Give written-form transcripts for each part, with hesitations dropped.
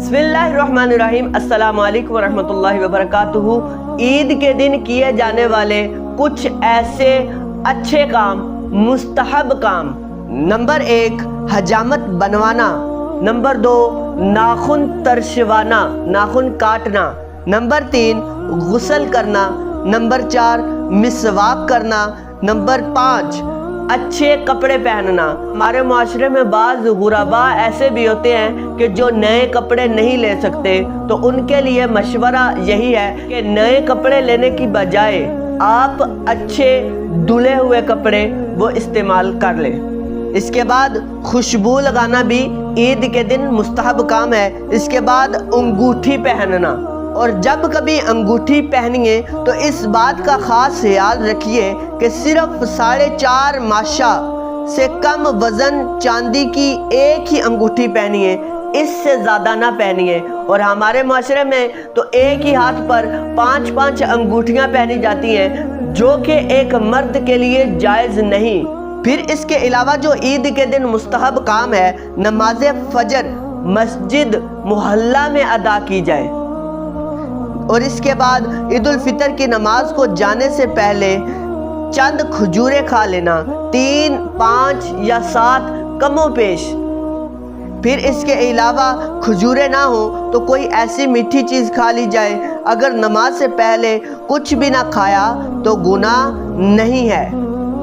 बिस्मिल्लाहिर्रहमानिर्रहीम। अस्सलाम वालेकुम वरहमतुल्लाहि वबरकातुहू। ईद के दिन किए जाने वाले कुछ ऐसे अच्छे काम, मुस्तहब काम। नंबर 1, हजामत बनवाना। नंबर 2, नाखून तरशवाना, नाखून काटना। नंबर 3, गुस्ल करना। नंबर 4, मिसवाक करना। नंबर 5, अच्छे कपड़े पहनना। हमारे माशरे में बाज़ गुरबा ऐसे भी होते हैं कि जो नए कपड़े नहीं ले सकते, तो उनके लिए मशवरा यही है कि नए कपड़े लेने की बजाय आप अच्छे धुले हुए कपड़े वो इस्तेमाल कर लें। इसके बाद खुशबू लगाना भी ईद के दिन मुस्तहब काम है। इसके बाद अंगूठी पहनना, और जब कभी अंगूठी पहनिए तो इस बात का ख़ास ख्याल रखिए कि सिर्फ 4.5 माशा से कम वज़न चांदी की एक ही अंगूठी पहनिए, इससे ज़्यादा ना पहनिए। और हमारे माशरे में तो एक ही हाथ पर 5-5 अंगूठियाँ पहनी जाती हैं, जो कि एक मर्द के लिए जायज़ नहीं। फिर इसके अलावा जो ईद के दिन मुस्तहब काम है, नमाज फजर मस्जिद मोहल्ला में अदा की जाए। और इसके बाद ईद उल फितर की नमाज को जाने से पहले चंद खजूरें खा लेना, 3, 5 या 7 कमो पेश। फिर इसके अलावा खजूरें ना हो तो कोई ऐसी मीठी चीज़ खा ली जाए। अगर नमाज से पहले कुछ भी ना खाया तो गुनाह नहीं है।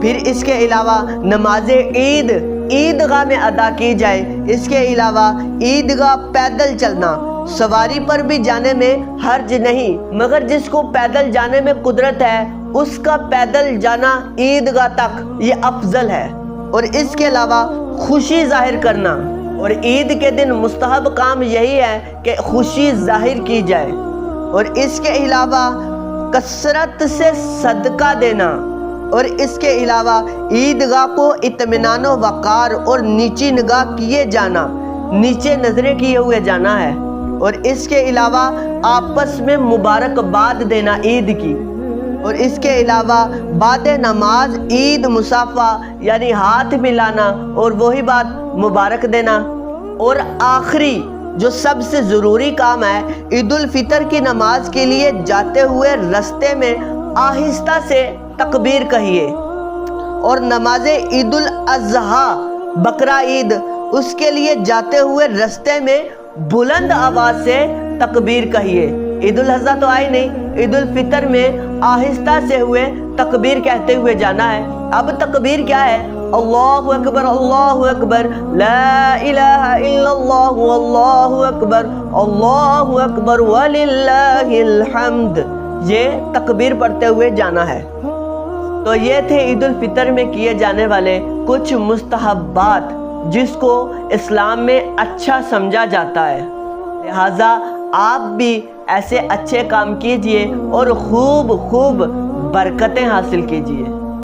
फिर इसके अलावा नमाज ईदगाह में अदा की जाए। इसके अलावा ईदगाह पैदल चलना, सवारी पर भी जाने में हर्ज नहीं, मगर जिसको पैदल जाने में कुदरत है उसका पैदल जाना ईदगाह तक ये अफजल है। और इसके अलावा खुशी जाहिर करना, और ईद के दिन मुस्तहब काम यही है कि खुशी जाहिर की जाए। और इसके अलावा कसरत से सदका देना, और इसके अलावा ईदगाह को इत्मीनान व वक़ार और नीची निगाह किए जाना, नीचे नजरें किए हुए जाना है। और इसके अलावा आपस में मुबारकबाद देना ईद की। और इसके अलावा बाद नमाज ईद मुसाफा यानी हाथ मिलाना और वही बात मुबारक देना। और आखिरी जो सबसे ज़रूरी काम है, ईद उल फितर की नमाज के लिए जाते हुए रास्ते में आहिस्ता से तकबीर कहिए। और नमाज ईद उल अज़हा बकरा ईद, उसके लिए जाते हुए रास्ते में बुलंद आवाज़ से तकबीर कहिए। ईद उल अज़हा तो आई नहीं, ईद उल फितर में आहिस्ता से हुए तकबीर कहते हुए जाना है। अब तकबीर क्या है? अल्लाहु अकबर, अल्लाहु अकबर, ला इलाहा इल्लल्लाह, अल्लाहु अकबर, अल्लाहु अकबर वलिल्लाहिल हम्द। ये तकबीर पढ़ते हुए जाना है। तो ये थे ईद उल फितर में किए जाने वाले कुछ मुस्तहब्बात, जिसको इस्लाम में अच्छा समझा जाता है। लिहाजा आप भी ऐसे अच्छे काम कीजिए और खूब बरकतें हासिल कीजिए।